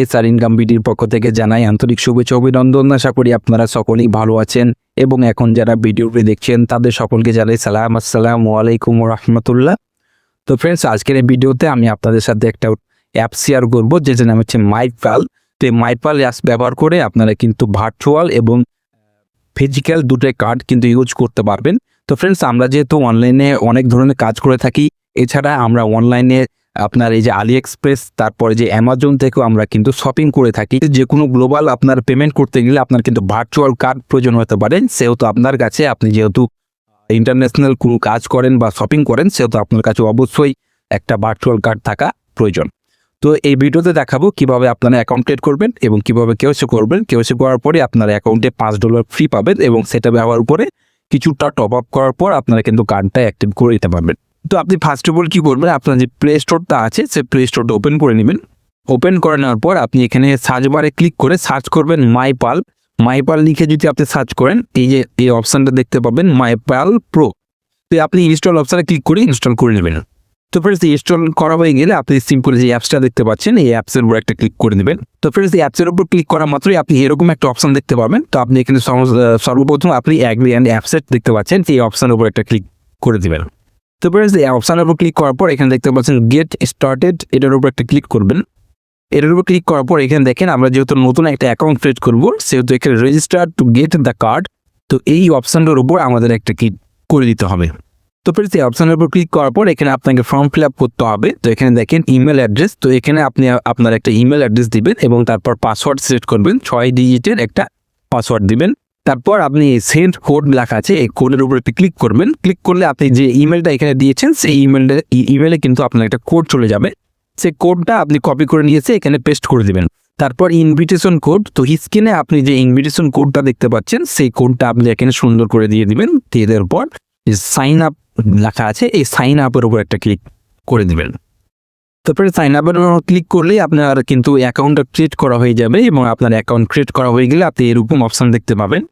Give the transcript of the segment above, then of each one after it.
SR income বিডির পক্ষ থেকে জানাই আন্তরিক শুভেচ্ছা অভিনন্দন। আশা করি আপনারা সকলেই ভালো আছেন এবং এখন যারা ভিডিওটি দেখছেন তাদের সকলকে জানাই আসসালামু আলাইকুম ওয়া রাহমাতুল্লাহ। তো ফ্রেন্ডস, আজকের এই ভিডিওতে আমি আপনাদের সাথে একটা অ্যাপ শেয়ার করব যেটার নাম হচ্ছে মাইপাল। তো এই মাইপাল অ্যাপ ব্যবহার করে আপনারা কিন্তু ভার্চুয়াল এবং ফিজিক্যাল দুটোই কার্ড কিন্তু ইউজ করতে পারবেন। তো ফ্রেন্ডস, আমরা যেহেতু অনলাইনে অনেক ধরনের কাজ করে থাকি, এছাড়া আমরা অনলাইনে আপনার এই যে আলি এক্সপ্রেস, তারপরে যে অ্যামাজন থেকেও আমরা কিন্তু শপিং করে থাকি। যে কোনো গ্লোবাল আপনার পেমেন্ট করতে গেলে আপনার কিন্তু ভার্চুয়াল কার্ড প্রয়োজন হতে পারে। সেহেতু আপনার কাছে, আপনি যেহেতু ইন্টারন্যাশনাল কোনো কাজ করেন বা শপিং করেন, সেহেতু আপনার কাছে অবশ্যই একটা ভার্চুয়াল কার্ড থাকা প্রয়োজন। তো এই ভিডিওতে দেখাবো কিভাবে আপনারা অ্যাকাউন্ট ক্রিয়েট করবেন এবং কিভাবে কেওয়াইসি করবেন। কেওয়াইসি করার পরে আপনার অ্যাকাউন্টে $5 ফ্রি পাবেন এবং সেটা ব্যবহার করে কিছুটা টপ আপ করার পর আপনারা কিন্তু কার্ডটা অ্যাক্টিভ করে দিতে পারবেন। তো আপনি ফার্স্ট অফ অল কী করবেন, আপনার যে প্লে স্টোরটা আছে সেই প্লে স্টোরটা ওপেন করে নেবেন। ওপেন করে নেওয়ার পর আপনি এখানে সার্চ বারে ক্লিক করে সার্চ করবেন মাইপাল লিখে যদি আপনি সার্চ করেন, এই অপশানটা দেখতে পাবেন মাইপাল প্রো। তো আপনি ইনস্টল অপশানে ক্লিক করে ইনস্টল করে নেবেন। তো ফ্রেন্ডস, ইনস্টল করা হয়ে গেলে আপনি সিম্পল যে অ্যাপসটা দেখতে পাচ্ছেন, এই অ্যাপসের উপর একটা ক্লিক করে নেবেন। তো ফ্রেন্ডস, এই অ্যাপসের উপর ক্লিক করা মাত্রই আপনি এরকম একটা অপশান দেখতে পাবেন। তো আপনি এখানে সর্বপ্রথম আপনি অ্যাগ্রি অ্যান্ড অ্যাপসেট দেখতে পাচ্ছেন, এই অপশানের উপর একটা ক্লিক করে দেবেন। তো ফ্রেন্ডস, এই অপশানের উপর ক্লিক করার পর এখানে দেখতে পাচ্ছেন গেট স্টার্টেড, এটার উপর একটা ক্লিক করবেন। এটার উপর ক্লিক করার পর এখানে দেখেন আমরা যেহেতু নতুন একটা অ্যাকাউন্ট ক্রিয়েট করবো, সেহেতু এখানে register to get the card, তো এই অপশানটার উপর আমাদের একটা ক্লিক করে দিতে হবে। তো ফ্রেন্ডস, এই অপশানের উপর ক্লিক করার পর এখানে আপনাকে ফর্ম ফিল আপ করতে হবে। তো এখানে দেখেন ইমেল অ্যাড্রেস, তো এখানে আপনি আপনার একটা ইমেল অ্যাড্রেস দিবেন এবং তারপর পাসওয়ার্ড সিলেক্ট করবেন, 6 ডিজিটের একটা পাসওয়ার্ড দিবেন। তারপর আপনি সেন্ড কোড লেখা আছে, এই কোডের উপর একটু ক্লিক করবেন। ক্লিক করলে আপনি যে ইমেলটা এখানে দিয়েছেন সেই ইমেলে কিন্তু আপনার একটা কোড চলে যাবে। সেই কোডটা আপনি কপি করে নিয়েছে এখানে পেস্ট করে দিবেন। তারপর ইনভিটেশন কোড, তো স্ক্রিনে আপনি যে ইনভিটেশন কোডটা দেখতে পাচ্ছেন সেই কোডটা আপনি এখানে সুন্দর করে দিয়ে দিবেন। দিয়ে দেওয়ার পর সাইন আপ লেখা আছে, এই সাইন আপের উপর একটা ক্লিক করে দিবেন। তারপরে সাইন আপের উপর ক্লিক করলেই আপনার কিন্তু অ্যাকাউন্টটা ক্রিয়েট করা হয়ে যাবে এবং আপনার অ্যাকাউন্ট ক্রিয়েট করা হয়ে গেলে আপনি এরকম অপশান দেখতে পাবেন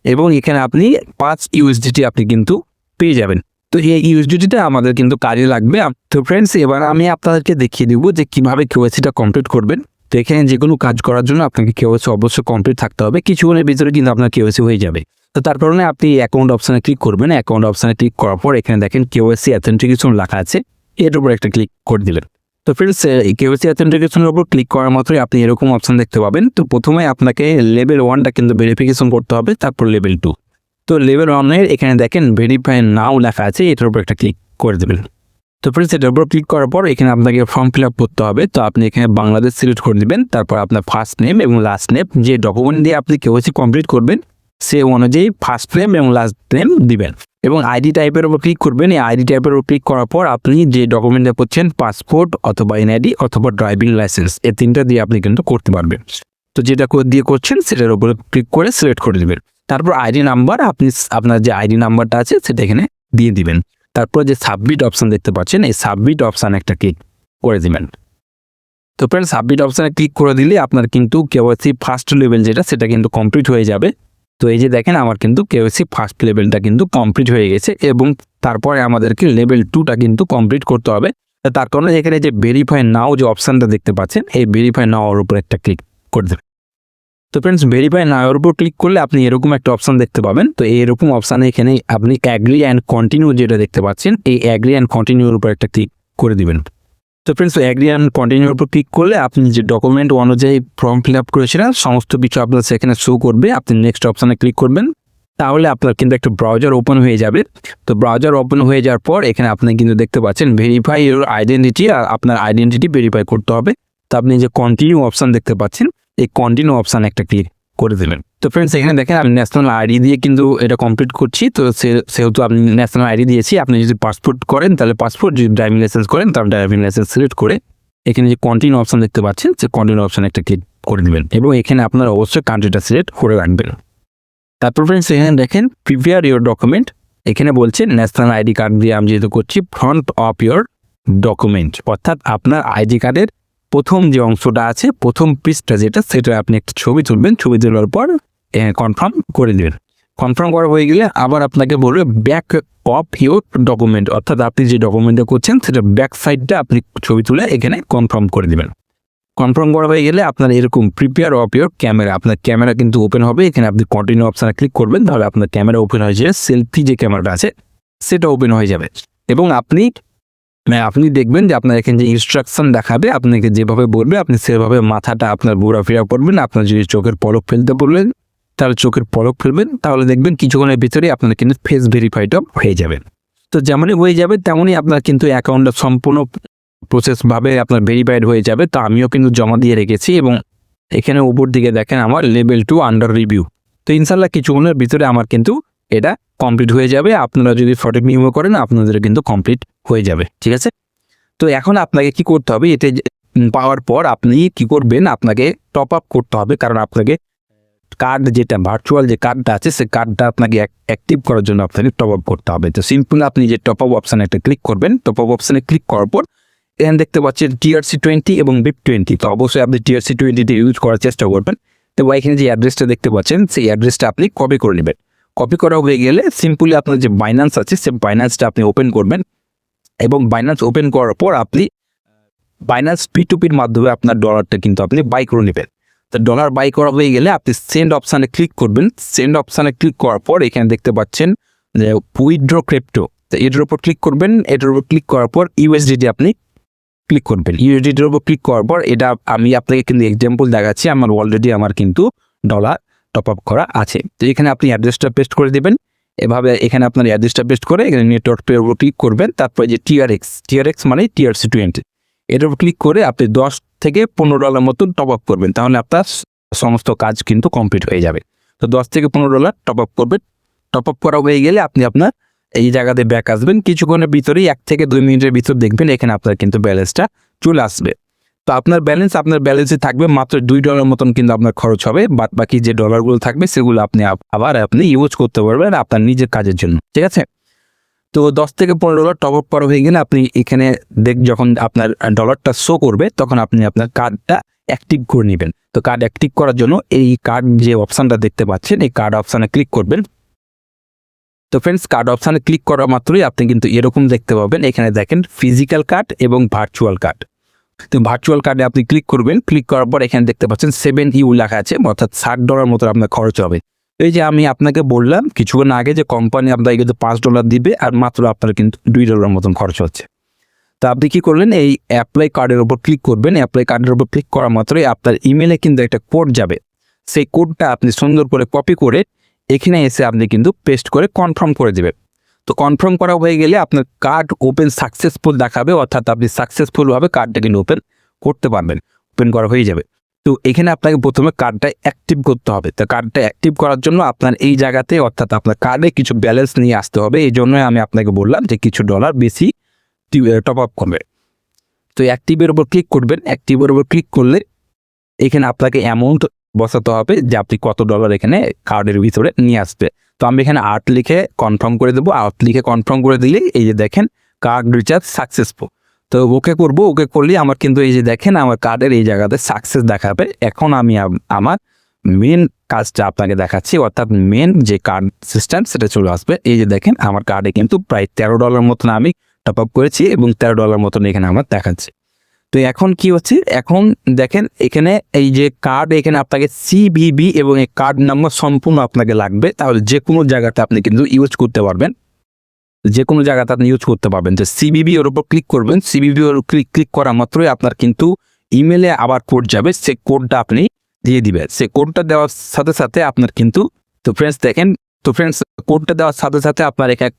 এবং এখানে আপনি 5 USDT আপনি কিন্তু পেয়ে যাবেন। তো এই ইউএসডিটিটা আমাদের কিন্তু কাজে লাগবে। তো ফ্রেন্ডস, এবার আমি আপনাদেরকে দেখিয়ে দেবো যে কীভাবে কেওয়াইসিটা কমপ্লিট করবেন। তো এখানে যে কোনো কাজ করার জন্য আপনাকে কেওয়াইসি অবশ্যই কমপ্লিট থাকতে হবে, কিছুক্ষণের ভিতরে কিন্তু আপনার কেওয়াইসি হয়ে যাবে। তো তার কারণে আপনি অ্যাকাউন্ট অপশানে ক্লিক করবেন। অ্যাকাউন্ট অপশানে ক্লিক করার পর এখানে দেখেন কেওয়াইসি অথেন্টিকেশন লেখা আছে, এর উপর একটা ক্লিক করে দিলেন। তো ফ্রেন্ডস, এই কেওয়াইসি অথেন্টিকেশনের উপর ক্লিক করার মাত্রই আপনি এরকম অপশান দেখতে পাবেন। তো প্রথমে আপনাকে লেভেল 1টা কিন্তু ভেরিফিকেশন করতে হবে, তারপর লেভেল 2। তো লেভেল 1-এর এখানে দেখেন ভেরিফাই নাও লেখা আছে, এটার উপর একটা ক্লিক করে দেবেন। তো ফ্রেন্ডস, এটার উপর ক্লিক করার পর এখানে আপনাকে ফর্ম ফিল আপ করতে হবে। তো আপনি এখানে বাংলাদেশ সিলেক্ট করে দেবেন, তারপর আপনার ফার্স্ট নেম এবং লাস্ট নেম, যে ডকুমেন্ট দিয়ে আপনি কেওয়াইসি কমপ্লিট করবেন সে অনুযায়ী ফার্স্ট নেম এবং লাস্ট নেম দিবেন এবং আইডি টাইপের উপর ক্লিক করবেন। এই আইডি টাইপের উপর ক্লিক করার পর আপনি যে ডকুমেন্টটা করছেন, পাসপোর্ট অথবা এনআইডি অথবা ড্রাইভিং লাইসেন্স, এই 3টা দিয়ে আপনি কিন্তু করতে পারবেন। তো যেটা দিয়ে করছেন সেটার উপরে ক্লিক করে সিলেক্ট করে দেবেন। তারপর আইডি নাম্বার, আপনি আপনার যে আইডি নাম্বারটা আছে সেটা এখানে দিয়ে দিবেন। তারপর যে সাবমিট অপশান দেখতে পাচ্ছেন, এই সাবমিট অপশান একটা ক্লিক করে দিবেন। তো ফ্রেন্ডস, সাবমিট অপশানে ক্লিক করে দিলে আপনার কিন্তু কেওয়াইসি ফার্স্ট লেভেল যেটা সেটা কিন্তু কমপ্লিট হয়ে যাবে। তো এই যে দেখেন আমার কিন্তু কেওয়াইসি ফার্স্ট লেভেলটা কিন্তু কমপ্লিট হয়ে গেছে এবং তারপরে আমাদেরকে লেভেল 2টা কিন্তু কমপ্লিট করতে হবে। তার কারণে এখানে যে ভেরিফাই নাও যে অপশানটা দেখতে পাচ্ছেন, এই ভেরিফাই নাওর উপর একটা ক্লিক করে দেবেন। তো ফ্রেন্ডস, ভেরিফাই নাওর উপর ক্লিক করলে আপনি এরকম একটা অপশান দেখতে পাবেন। তো এরকম অপশানে এখানে আপনি অ্যাগ্রি অ্যান্ড কন্টিনিউ যেটা দেখতে পাচ্ছেন, এই অ্যাগ্রি অ্যান্ড কন্টিনিউর উপর একটা ক্লিক করে দিবেন। তো ফ্রেন্ডস, অ্যাগ্রি অ্যান্ড কন্টিনিউর উপর ক্লিক করলে আপনি যে ডকুমেন্ট অনুযায়ী ফর্ম ফিল আপ করেছিলেন সমস্ত কিছু আপনার সেখানে শো করবে। আপনি নেক্সট অপশানে ক্লিক করবেন, তাহলে আপনার কিন্তু একটা ব্রাউজার ওপেন হয়ে যাবে। তো ব্রাউজার ওপেন হয়ে যাওয়ার পর এখানে আপনি কিন্তু দেখতে পাচ্ছেন ভেরিফাই ইউর আইডেন্টিটি, আর আপনার আইডেন্টিটি ভেরিফাই করতে হবে। তো আপনি যে কন্টিনিউ অপশান দেখতে পাচ্ছেন, এই কন্টিনিউ অপশান একটা ক্লিক করে দেবেন। তো ফ্রেন্ডস, এখানে দেখেন আমি ন্যাশনাল আইডি দিয়ে কিন্তু এটা কমপ্লিট করছি। তো সেহেতু আপনি ন্যাশনাল আইডি দিয়েছি, আপনি যদি পাসপোর্ট করেন তাহলে পাসপোর্ট, যদি ড্রাইভিং লাইসেন্স করেন তাহলে ড্রাইভিং লাইসেন্স সিলেক্ট করে এখানে যে কন্টিনিউ অপশান দেখতে পাচ্ছেন সে কন্টিনিউ অপশান একটা ক্লিক করে দেবেন এবং এখানে আপনার অবশ্যই কান্ট্রিটা সিলেক্ট করে রাখবেন। তারপর ফ্রেন্ডস, এখানে দেখেন প্রিপেয়ার ইউর ডকুমেন্ট, এখানে বলছে ন্যাশনাল আইডি কার্ড দিয়ে আমি যেহেতু করছি ফ্রন্ট অফ ইউর ডকুমেন্ট, অর্থাৎ আপনার আইডি কার্ডের প্রথম যে অংশটা আছে, প্রথম পৃষ্ঠা যেটা, সেটা আপনি একটা ছবি তুলবেন। ছবি তোলার পর কনফার্ম করে দেবেন। কনফার্ম করা হয়ে গেলে আবার আপনাকে বলবে ব্যাক অফ ইউর ডকুমেন্ট, অর্থাৎ আপনি যে ডকুমেন্টটা করছেন সেটা ব্যাক সাইডটা আপনি ছবি তুলে এখানে কনফার্ম করে দেবেন। কনফার্ম করা হয়ে গেলে আপনার এরকম প্রিপেয়ার অফ ইউর ক্যামেরা, আপনার ক্যামেরা কিন্তু ওপেন হবে। এখানে আপনি কন্টিনিউ অপশানে ক্লিক করবেন, তাহলে আপনার ক্যামেরা ওপেন হয়ে যাবে, সেলফি যে ক্যামেরাটা আছে সেটা ওপেন হয়ে যাবে। এবং আপনি দেখবেন যে আপনার এখানে যে ইনস্ট্রাকশন দেখাবে, আপনাকে যেভাবে বলবে আপনি সেভাবে মাথাটা আপনার ঘোরাফেরা করবেন। আপনার যদি চোখের পলক ফেলতে বলবেন তাহলে চোখের পলক ফেলবেন, তাহলে দেখবেন কিছুক্ষণের ভিতরে আপনার কিন্তু ফেস ভেরিফাইড হয়ে যাবে। তো যেমনই হয়ে যাবে তেমনই আপনার কিন্তু অ্যাকাউন্টটা সম্পূর্ণ প্রসেসভাবে আপনার ভেরিফাইড হয়ে যাবে। তো আমিও কিন্তু জমা দিয়ে রেখেছি এবং এখানে উপর দিকে দেখেন আমার লেভেল 2 আন্ডার রিভিউ। তো ইনশাল্লাহ কিছুক্ষণের ভিতরে আমার কিন্তু এটা কমপ্লিট হয়ে যাবে। আপনারা যদি সঠিক নিয়ম করেন আপনাদের কিন্তু কমপ্লিট হয়ে যাবে, ঠিক আছে। তো এখন আপনাকে কি করতে হবে, এটা পাওয়ার পর আপনি কি করবেন, আপনাকে টপ আপ করতে হবে, কারণ আপনাকে কার্ড যেটা ভার্চুয়াল যে কার্ডটা আছে সেই কার্ডটা আপনাকে অ্যাক্টিভ করার জন্য আপনাকে টপ আপ করতে হবে। তো সিম্পল আপনি যে টপ আপ অপশানে একটা ক্লিক করবেন, টপ আপ অপশানে ক্লিক করার পর এখানে দেখতে পাচ্ছেন TRC20 এবং BIP20। তো অবশ্যই আপনি TRC20 ইউজ করার চেষ্টা করবেন। তো এখানে যে অ্যাড্রেসটা দেখতে পাচ্ছেন সেই অ্যাড্রেসটা আপনি কপি করে নেবেন। কপি করা হয়ে গেলে সিম্পলি আপনার যে বাইন্যান্স আছে সেই বাইন্যান্সটা আপনি ওপেন করবেন এবং বাইন্যান্স ওপেন করার পর আপনি বাইন্যান্স P2Pর মাধ্যমে আপনার ডলারটা কিন্তু আপনি বাই করে নেবেন। তো ডলার বাই করা হয়ে গেলে আপনি সেন্ড অপশানে ক্লিক করবেন। সেন্ড অপশানে ক্লিক করার পর এখানে দেখতে পাচ্ছেন যে উইথড্র ক্রিপ্টো, তো এটার উপর ক্লিক করবেন। এটার উপর ক্লিক করার পর USDT আপনি ক্লিক করবেন। USDTর উপর ক্লিক করার পর এটা আমি আপনাকে কিন্তু এক্সাম্পল দেখাচ্ছি, আমার অলরেডি আমার কিন্তু ডলার টপ আপ করা আছে। তো এখানে আপনি অ্যাড্রেসটা পেস্ট করে দেবেন। এভাবে এখানে আপনার অ্যাড্রেসটা পেস্ট করে এখানে নেটওয়ার্ক পের উপর ক্লিক করবেন। তারপরে যে TRX মানে TRC20, এটার উপর ক্লিক করে আপনি $10 থেকে $15 মতন টপ আপ করবেন, তাহলে আপনার সমস্ত কাজ কিন্তু কমপ্লিট হয়ে যাবে। তো $10 থেকে $15 টপ আপ করবেন। টপ আপ করা হয়ে গেলে আপনি আপনার এই জায়গাতে ব্যাক আসবেন। কিছুক্ষণের ভিতরেই 1 থেকে 2 মিনিটের ভিতর দেখবেন এখানে আপনার কিন্তু ব্যালেন্সটা চলে আসবে। তো আপনার ব্যালেন্সে থাকবে মাত্র $2 মতন কিন্তু আপনার খরচ হবে। বাদ বাকি যে ডলারগুলো থাকবে সেগুলো আপনি আবার ইউজ করতে পারবেন আপনার নিজের কাজের জন্য, ঠিক আছে। তো $10 থেকে $15 টপ আপ করা হয়ে গেলে আপনি এখানে যখন আপনার ডলারটা শো করবে তখন আপনি আপনার কার্ডটা অ্যাক্টিভ করে নেবেন। তো কার্ড অ্যাক্টিভ করার জন্য এই কার্ড যে অপশানটা দেখতে পাচ্ছেন এই কার্ড অপশানে ক্লিক করবেন। তো ফ্রেন্ডস, কার্ড অপশানে ক্লিক করা মাত্রই আপনি কিন্তু এরকম দেখতে পাবেন। এখানে দেখেন ফিজিক্যাল কার্ড এবং ভার্চুয়াল কার্ড। তো ভার্চুয়াল কার্ডে আপনি ক্লিক করবেন। ক্লিক করার পর এখানে দেখতে পাচ্ছেন 7U লেখা আছে, অর্থাৎ $60 মতো আপনার খরচ হবে। এই যে আমি আপনাকে বললাম কিছুক্ষণ আগে যে কোম্পানি আপনাকে কিন্তু $5 দিবে আর মাত্র আপনার কিন্তু $2 মতন খরচ হচ্ছে। তো আপনি কি করলেন, এই অ্যাপ্লাই কার্ডের উপর ক্লিক করবেন। অ্যাপ্লাই কার্ডের উপর ক্লিক করা মাত্রই আপনার ইমেলে কিন্তু একটা কোড যাবে। সেই কোডটা আপনি সুন্দর করে কপি করে এখানে এসে আপনি কিন্তু পেস্ট করে কনফার্ম করে দেবেন। তো কনফার্ম করা হয়ে গেলে আপনার কার্ড ওপেন সাকসেসফুল দেখাবে, অর্থাৎ আপনি সাকসেসফুলভাবে কার্ডটা কিন্তু ওপেন করতে পারবেন, ওপেন করা হয়ে যাবে। তো এখানে আপনাকে প্রথমে কার্ডটা অ্যাক্টিভ করতে হবে। তো কার্ডটা অ্যাক্টিভ করার জন্য আপনার এই জায়গাতে অর্থাৎ আপনার কার্ডে কিছু ব্যালেন্স নিয়ে আসতে হবে। এই জন্যই আমি আপনাকে বললাম যে কিছু ডলার বেশি টপ আপ করবে। তো অ্যাক্টিভের উপর ক্লিক করবেন। অ্যাক্টিভের উপর ক্লিক করলে এখানে আপনাকে অ্যামাউন্ট বসাতে হবে যে আপনি কত ডলার এখানে কার্ডের ভিতরে নিয়ে আসবে। তো আমি এখানে 8 লিখে কনফার্ম করে দেবো। 8 লিখে কনফার্ম করে দিলে এই যে দেখেন কার্ড রিচার্জ সাকসেসফুল। তো ওকে করবো। ওকে করলে আমার কিন্তু এই যে দেখেন আমার কার্ডের এই জায়গাতে সাকসেস দেখাবে। এখন আমি আমার মেন কাজটা আপনাকে দেখাচ্ছি, অর্থাৎ মেন যে কার্ড সিস্টেম সেটা চলে আসবে। এই যে দেখেন আমার কার্ডে কিন্তু প্রায় $13 মতন আমি টপ আপ করেছি এবং $13 মতন এখানে আমার দেখাচ্ছে। তো এখন কি হচ্ছে, এখন দেখেন এখানে এই যে কার্ড এখানে আপনাকে CVV এবং এই কার্ড নাম্বার সম্পূর্ণ আপনাকে লাগবে, তাহলে যে কোনো জায়গাতে আপনি কিন্তু ইউজ করতে পারবেন, যে কোনো জায়গাতে আপনি ইউজ করতে পারবেন। তো CVV এর উপর ক্লিক করবেন। CVV এর ক্লিক করা মাত্রই আপনার কিন্তু ইমেলে আবার কোড যাবে, সেই কোডটা আপনি দিয়ে দিবেন। সেই কোডটা দেওয়ার সাথে সাথে আপনার কিন্তু তো ফ্রেন্ডস দেখেন, তো ফ্রেন্ডস কোডটা দেওয়ার সাথে সাথে আপনার এখানে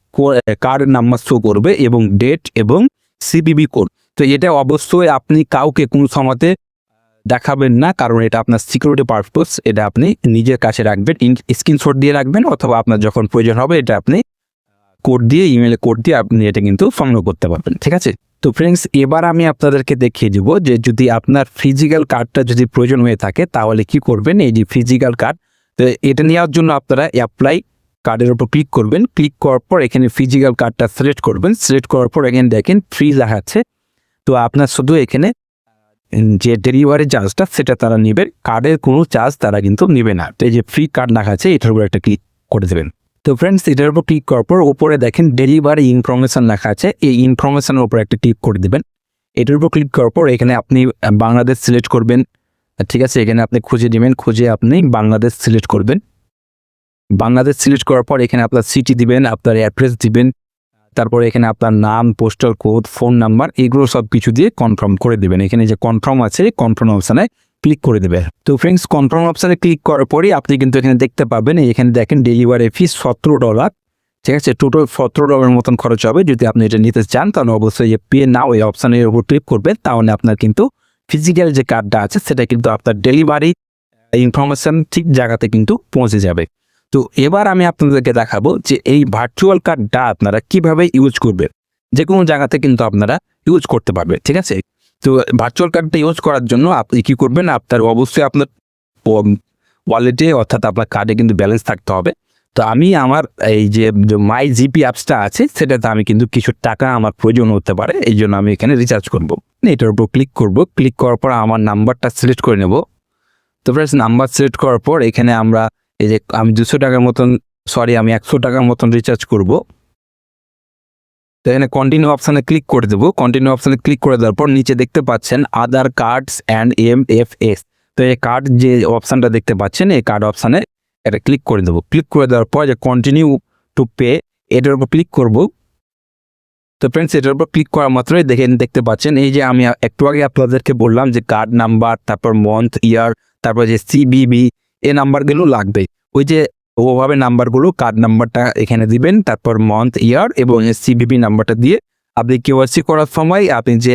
কার্ডের নাম্বার শো করবে এবং ডেট এবং CVV কোড। তো এটা অবশ্যই আপনি কাউকে কোনো সময়তে দেখাবেন না, কারণ এটা আপনার সিকিউরিটি পারপোজ। এটা আপনি নিজের কাছে রাখবেন, স্ক্রিনশট দিয়ে রাখবেন, অথবা আপনার যখন প্রয়োজন হবে এটা আপনি কোড দিয়ে ইমেলে কোড দিয়ে আপনি এটা কিন্তু সংগ্রহ করতে পারবেন, ঠিক আছে। তো ফ্রেন্ডস এবার আমি আপনাদেরকে দেখিয়ে দেবো যে যদি আপনার ফিজিক্যাল কার্ডটা যদি প্রয়োজন হয়ে থাকে তাহলে কি করবেন। এই যে ফিজিক্যাল কার্ড, তো এটা নেওয়ার জন্য আপনারা অ্যাপ্লাই কার্ডের উপর ক্লিক করবেন। ক্লিক করার পর এখানে ফিজিক্যাল কার্ডটা সিলেক্ট করবেন। সিলেক্ট করার পর এখানে দেখেন ফ্রি দেখাচ্ছে। তো আপনার শুধু এখানে যে ডেলিভারি চার্জটা সেটা তারা নেবেন, কার্ডের কোনো চার্জ তারা কিন্তু নেবে না। তো এই যে ফ্রি কার্ড দেখাচ্ছে এটার উপর একটা ক্লিক করে দেবেন। তো ফ্রেন্ডস, এটার উপর ক্লিক করার পর উপরে দেখেন ডেলিভারি ইনফরমেশন লেখা আছে, এই ইনফরমেশনের উপর একটা ক্লিক করে দেবেন। এটার উপর ক্লিক করার পর এখানে আপনি বাংলাদেশ সিলেক্ট করবেন, ঠিক আছে। এখানে আপনি খুঁজে নেবেন, খুঁজে আপনি বাংলাদেশ সিলেক্ট করবেন। বাংলাদেশ সিলেক্ট করার পর এখানে আপনার সিটি দিবেন, আপনার অ্যাড্রেস দিবেন, তারপরে এখানে আপনার নাম, পোস্টাল কোড, ফোন নাম্বার, এগুলো সব কিছু দিয়ে কনফার্ম করে দেবেন। এখানে যে কনফার্ম আছে, কনফার্ম অপশানে ক্লিক করে দেবে। তো ফ্রেন্ডস, কনফার্ম অপশানে ক্লিক করার পরেই আপনি কিন্তু এখানে দেখতে পাবেন, এখানে দেখেন ডেলিভারি ফি $17, ঠিক আছে। টোটাল $17 মতন খরচ হবে। যদি আপনি এটা নিতে চান তাহলে অবশ্যই পে নাও এই অপশানের উপর ক্লিক করবেন, তাহলে আপনার কিন্তু ফিজিক্যাল যে কার্ডটা আছে সেটা কিন্তু আপনার ডেলিভারি ইনফরমেশন ঠিক জায়গাতে কিন্তু পৌঁছে যাবে। তো এবার আমি আপনাদেরকে দেখাবো যে এই ভার্চুয়াল কার্ডটা আপনারা কিভাবে ইউজ করবেন। যে কোনো জায়গাতে কিন্তু আপনারা ইউজ করতে পারবেন, ঠিক আছে। তো ভার্চুয়াল কার্ডটা ইউজ করার জন্য আপনি কী করবেন, আপনার অবশ্যই আপনার ওয়ালেটে অর্থাৎ আপনার কার্ডে কিন্তু ব্যালেন্স থাকতে হবে। তো আমি আমার এই যে মাই জিপি অ্যাপসটা আছে সেটাতে আমি কিন্তু কিছু টাকা আমার প্রয়োজন হতে পারে, এই জন্য আমি এখানে রিচার্জ করব। এটার উপর ক্লিক করব। ক্লিক করার পর আমার নাম্বারটা সিলেক্ট করে নেব। তো ফ্রেন্ডস, নাম্বার সিলেক্ট করার পর এখানে আমরা এই যে আমি 200 টাকার মতন, আমি 100 টাকার মতন রিচার্জ করব। তো এখানে কন্টিনিউ অপশানে ক্লিক করে দেবো। কন্টিনিউ অপশানে ক্লিক করে দেওয়ার পর নিচে দেখতে পাচ্ছেন আদার কার্ডস অ্যান্ড MFS। তো এই কার্ড যে অপশানটা দেখতে পাচ্ছেন, এই কার্ড অপশানে এটা ক্লিক করে দেবো। ক্লিক করে দেওয়ার পর যে কন্টিনিউ টু পে, এটার উপর ক্লিক করব। তো ফ্রেন্ডস, এটার উপর ক্লিক করা মাত্রই দেখতে পাচ্ছেন এই যে আমি একটু আগে আপনাদেরকে বললাম যে কার্ড নাম্বার, তারপর মান্থ, ইয়ার, তারপর যে CVV, এই নাম্বারগুলো লাগবে। ওই যে ওভাবে নাম্বারগুলো, কার্ড নাম্বারটা এখানে দিবেন, তারপর মান্থ, ইয়ার এবং CVV নাম্বারটা দিয়ে আপনি KYC করার সময় আপনি যে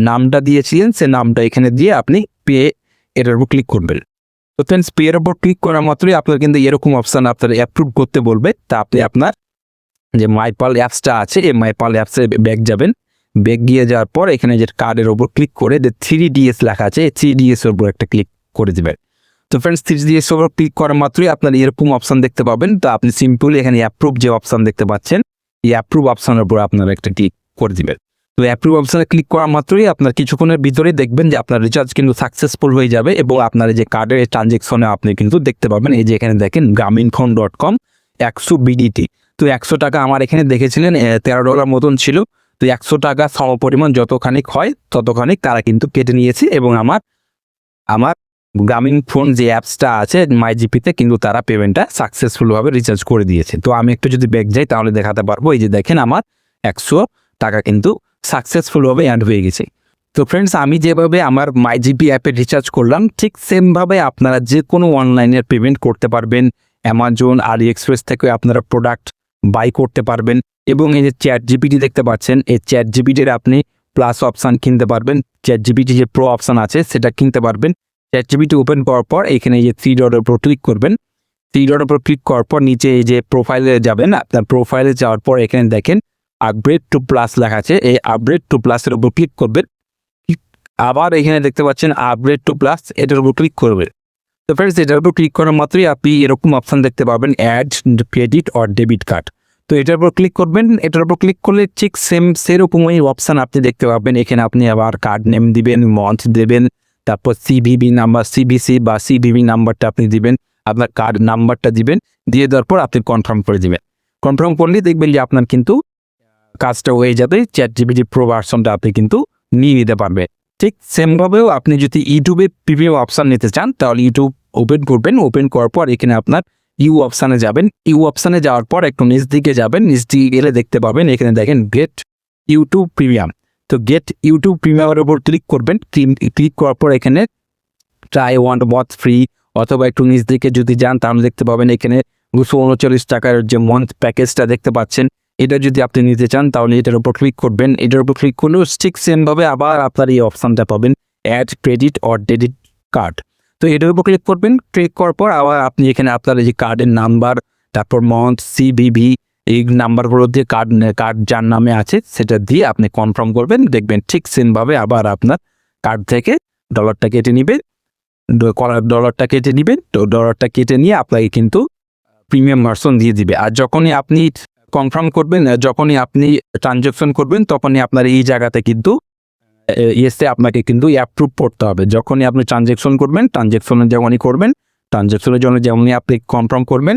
নামটা দিয়েছিলেন সে নামটা এখানে দিয়ে আপনি পে, এটার উপর ক্লিক করবেন। তো ফ্রেন্ডস, পে এর উপর ক্লিক করা মাত্রই আপনার কিন্তু এরকম অপশান আপনার অ্যাপ্রুভ করতে বলবে। তা আপনি আপনার যে মাইপাল অ্যাপসটা আছে, এই মাইপাল অ্যাপসে ব্যাক যাবেন। ব্যাক গিয়ে যাওয়ার পর এখানে যে কার্ডের ওপর ক্লিক করে যে 3DS লেখা আছে, এই 3DS এর উপর একটা ক্লিক করে দেবেন। তো ফ্রেন্ডস, 3DS এর উপর ক্লিক করা মাত্রই আপনার এরকম অপশান দেখতে পাবেন। তো আপনি সিম্পলি এখানে অ্যাপ্রুভ যে অপশান দেখতে পাচ্ছেন, এই অ্যাপ্রুভ অপশানের উপর আপনার একটা ক্লিক করে দেবেন। তো অ্যাপ্রুভ অপশানে ক্লিক করা মাত্রই আপনার কিছুক্ষণের ভিতরেই দেখবেন যে আপনার রিচার্জ কিন্তু সাকসেসফুল হয়ে যাবে এবং আপনার যে কার্ডের ট্রানজ্যাকশনে আপনি কিন্তু দেখতে পাবেন এই যে এখানে দেখেন grameenphone.com 100 BDT। তো 100 টাকা আমার এখানে দেখেছিলেন $13 মতন ছিল। তো 100 টাকা সমপরিমাণ যতখানিক হয় ততখানিক তারা কিন্তু কেটে নিয়েছে এবং আমার গ্রামীণ ফোন যে অ্যাপসটা আছে মাই জিপিতে কিন্তু তারা পেমেন্টটা সাকসেসফুলভাবে রিচার্জ করে দিয়েছে। তো আমি একটু যদি ব্যাক যাই তাহলে দেখাতে পারবো, এই যে দেখেন আমার 100 টাকা কিন্তু সাকসেসফুলভাবে অ্যাড হয়ে গেছে। তো ফ্রেন্ডস, আমি যেভাবে আমার মাই জিপি অ্যাপে রিচার্জ করলাম ঠিক সেমভাবে আপনারা যে কোনো অনলাইনের পেমেন্ট করতে পারবেন। অ্যামাজন, AliExpress থেকে আপনারা প্রোডাক্ট বাই করতে পারবেন এবং এই যে চ্যাট জিপিটি দেখতে পাচ্ছেন, এই চ্যাট জিপিটির আপনি প্লাস অপশান কিনতে পারবেন। চ্যাট জিপিটি যে প্রো অপশান আছে সেটা কিনতে পারবেন। চ্যাট জিপিটি ওপেন করার পর এখানে এই যে 3 ডটের উপর ক্লিক করবেন। 3 ডটের উপর ক্লিক করার পর নিচে এই যে প্রোফাইলে যাবেন। আপনার প্রোফাইলে যাওয়ার পর এখানে দেখেন আপগ্রেড টু প্লাস লেখা আছে, এই আপগ্রেড টু প্লাসের উপর ক্লিক করবেন। আবার এখানে দেখতে পাচ্ছেন আপগ্রেড টু প্লাস, এটার উপর ক্লিক করবেন। তো ফ্রেন্ডস, এটার উপর ক্লিক করার মাত্রই আপনি এরকম অপশান দেখতে পাবেন add credit or debit card. তো এটার উপর ক্লিক করবেন। এটার উপর ক্লিক করলে ঠিক সেরকমই অপশান আপনি দেখতে পাবেন। এখানে আপনি আবার কার্ড নেম দিবেন, মান্থ দেবেন, তারপর CVV নাম্বার, CVC বা CVV নাম্বারটা আপনি দিবেন, আপনার কার্ড নাম্বারটা দিবেন, দিয়ে দেওয়ার পর আপনি কনফার্ম করে দিবেন। কনফার্ম করলেই দেখবেন যে আপনার কিন্তু কাজটা হয়ে যাবে। চ্যাট জিপিটি প্রো ভার্সনটা আপনি কিন্তু নিয়ে নিতে পারবেন। ঠিক সেমভাবেও আপনি যদি ইউটিউবে প্রিমিয়াম অপশান নিতে চান তাহলে ইউটিউব ওপেন করবেন। ওপেন করার পর এখানে আপনার ইউ অপশানে যাবেন। ইউ অপশানে যাওয়ার পর একটু নিচ দিকে যাবেন। নিচ দিকে গেলে দেখতে পাবেন এখানে দেখেন গেট ইউটিউব প্রিমিয়াম। তো গেট ইউটিউব প্রিমিয়ামের উপর ক্লিক করবেন। ক্লিক করার পর এখানে ট্রাই 1 মান্থ ফ্রি, অথবা একটু নিচ দিকে যদি যান তাহলে দেখতে পাবেন এখানে 239 টাকার যে মান্থ প্যাকেজটা দেখতে পাচ্ছেন, এটা যদি আপনি নিতে চান তাহলে এটার উপর ক্লিক করবেন। এটার উপর ক্লিক করলেও ঠিক সেমভাবে আবার আপনার এই অপশানটা পাবেন add credit or debit card. তো এটার উপর ক্লিক করবেন। ক্লিক করার পর আবার আপনি এখানে আপনার এই যে কার্ডের নাম্বার, তারপর মান্থ, CVV, এই নাম্বারগুলো দিয়ে কার্ড যার নামে আছে সেটা দিয়ে আপনি কনফার্ম করবেন। দেখবেন ঠিক সেমভাবে আবার আপনার কার্ড থেকে ডলারটা কেটে নেবে। তো ডলারটা কেটে নিয়ে আপনাকে কিন্তু প্রিমিয়াম ভার্সন দিয়ে দিবে। আর যখনই আপনি কনফার্ম করবেন, যখনই আপনি ট্রানজ্যাকশন করবেন তখনই আপনার এই জায়গাতে কিন্তু ইয়েসে আপনাকে কিন্তু অ্যাপ্রুভ করতে হবে। যখনই আপনি ট্রানজ্যাকশনের জন্য যেমনই আপনি কনফার্ম করবেন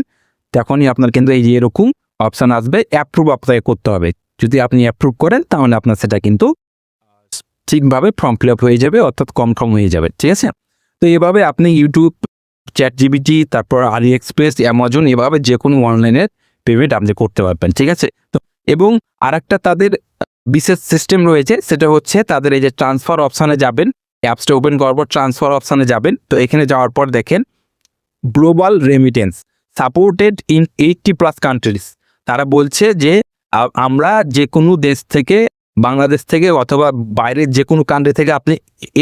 তখনই আপনার কিন্তু এই যে এরকম অপশান আসবে, অ্যাপ্রুভ আপনাকে করতে হবে। যদি আপনি অ্যাপ্রুভ করেন তাহলে আপনার সেটা কিন্তু ঠিকভাবে ফর্ম ফিল আপ হয়ে যাবে, অর্থাৎ কনফার্ম হয়ে যাবে। ঠিক আছে, তো এভাবে আপনি ইউটিউব, ChatGPT, তারপর AliExpress, অ্যামাজন, এভাবে যে কোনো অনলাইনের পেমেন্ট আপনি করতে পারবেন। ঠিক আছে, তো এবং আরেকটা তাদের বিশেষ সিস্টেম রয়েছে, সেটা হচ্ছে তাদের এই যে ট্রান্সফার অপশানে যাবেন, অ্যাপসটা ওপেন করার পর ট্রান্সফার অপশানে যাবেন। তো এখানে যাওয়ার পর দেখেন global remittance supported in 80+ countries. তারা বলছে যে আমরা যে কোনো দেশ থেকে, বাংলাদেশ থেকে অথবা বাইরের যে কোনো কান্ট্রি থেকে আপনি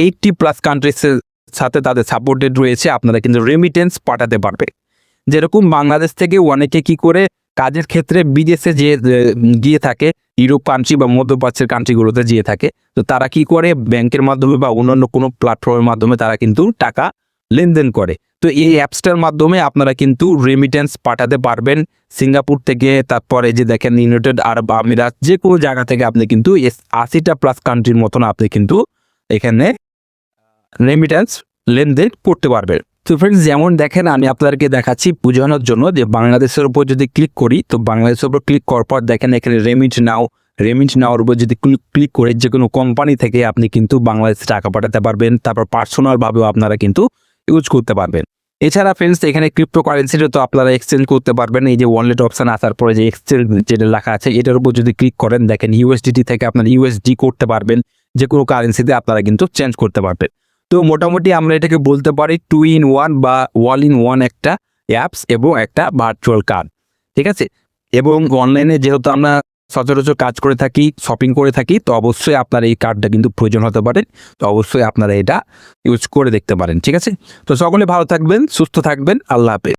80+ কান্ট্রিজের সাথে তাদের সাপোর্টেড রয়েছে, আপনারা কিন্তু রেমিটেন্স পাঠাতে পারবে। যেরকম বাংলাদেশ থেকে অনেকে কি করে কাজের ক্ষেত্রে বিদেশে যে গিয়ে থাকে, ইউরোপ কান্ট্রি বা মধ্যপ্রাচ্যের কান্ট্রিগুলোতে গিয়ে থাকে, তো তারা কি করে ব্যাংকের মাধ্যমে বা অন্যান্য কোনো প্ল্যাটফর্মের মাধ্যমে তারা কিন্তু টাকা লেনদেন করে। তো এই অ্যাপসটার মাধ্যমে আপনারা কিন্তু রেমিটেন্স পাঠাতে পারবেন সিঙ্গাপুর থেকে, তারপরে যে দেখেন ইউনাইটেড আরব আমিরাত, যে কোনো জায়গা থেকে আপনি কিন্তু 80+ কান্ট্রির মতন আপনি কিন্তু এখানে রেমিটেন্স লেনদেন করতে পারবেন। তো ফ্রেন্ডস, যেমন দেখেন আমি আপনাদেরকে দেখাচ্ছি বোঝানোর জন্য, যে বাংলাদেশের উপর যদি ক্লিক করি, তো বাংলাদেশের উপর ক্লিক করার পর দেখেন এখানে রেমিট নাওর উপর যদি ক্লিক করে যে কোনো কোম্পানি থেকে আপনি কিন্তু বাংলাদেশে টাকা পাঠাতে পারবেন। তারপর পার্সোনালভাবেও আপনারা কিন্তু ইউজ করতে পারবেন। এছাড়া ফ্রেন্ডস, এখানে ক্রিপ্টোকারেন্সিটা তো আপনারা এক্সচেঞ্জ করতে পারবেন। এই যে ওয়ালেট অপশান আসার পরে যে এক্সচেঞ্জ যেটা লেখা আছে, এটার উপর যদি ক্লিক করেন দেখেন ইউএসডিটি থেকে আপনারা ইউএসডি করতে পারবেন, যে কোনো কারেন্সিতে আপনারা কিন্তু চেঞ্জ করতে পারবেন। তো মোটামুটি আমরা এটাকে বলতে পারি 2-in-1 বা all-in-one একটা অ্যাপস এবং একটা ভার্চুয়াল কার্ড। ঠিক আছে, এবং অনলাইনে যেহেতু আমরা সচরাচর কাজ করে থাকি, শপিং করে থাকি, তো অবশ্যই আপনার এই কার্ডটা কিন্তু প্রয়োজন হতে পারে। তো অবশ্যই আপনারা এটা ইউজ করে দেখতে পারেন। ঠিক আছে, তো সকলে ভালো থাকবেন, সুস্থ থাকবেন, আল্লাহ হাফেজ।